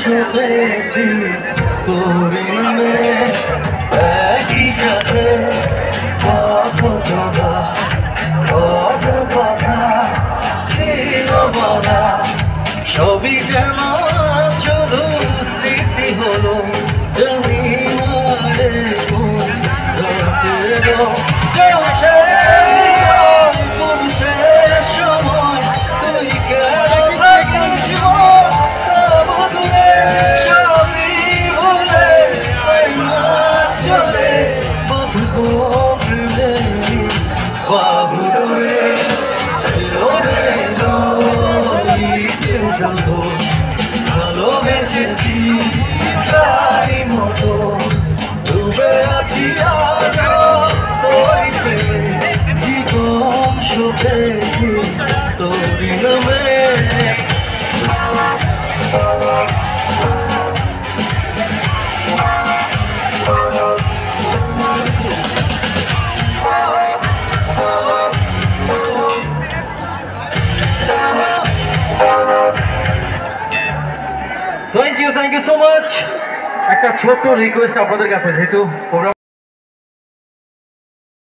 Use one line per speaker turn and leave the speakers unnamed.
শুধেছি তোর নামে একই সাথে কত জোড়া কত কথা ছিল বলা সবই যেন শুধু স্মৃতি হলো জানি না রে কোন রাতে এলো চলছে পড়ছে সময় তুই কেন থাকিস তবু দূরে সবই ভুলে চলে বাঁধবো বাবুরে ভালোবেসেছি তারই মতো ডুবে আছি তোর প্রেমে জীবন শুধেছি তোর নামে থ্যাংক ইউ সো মাচ। একটা ছোট্ট রিকোয়েস্ট আপনাদের কাছে, যেহেতু প্রোগ্রাম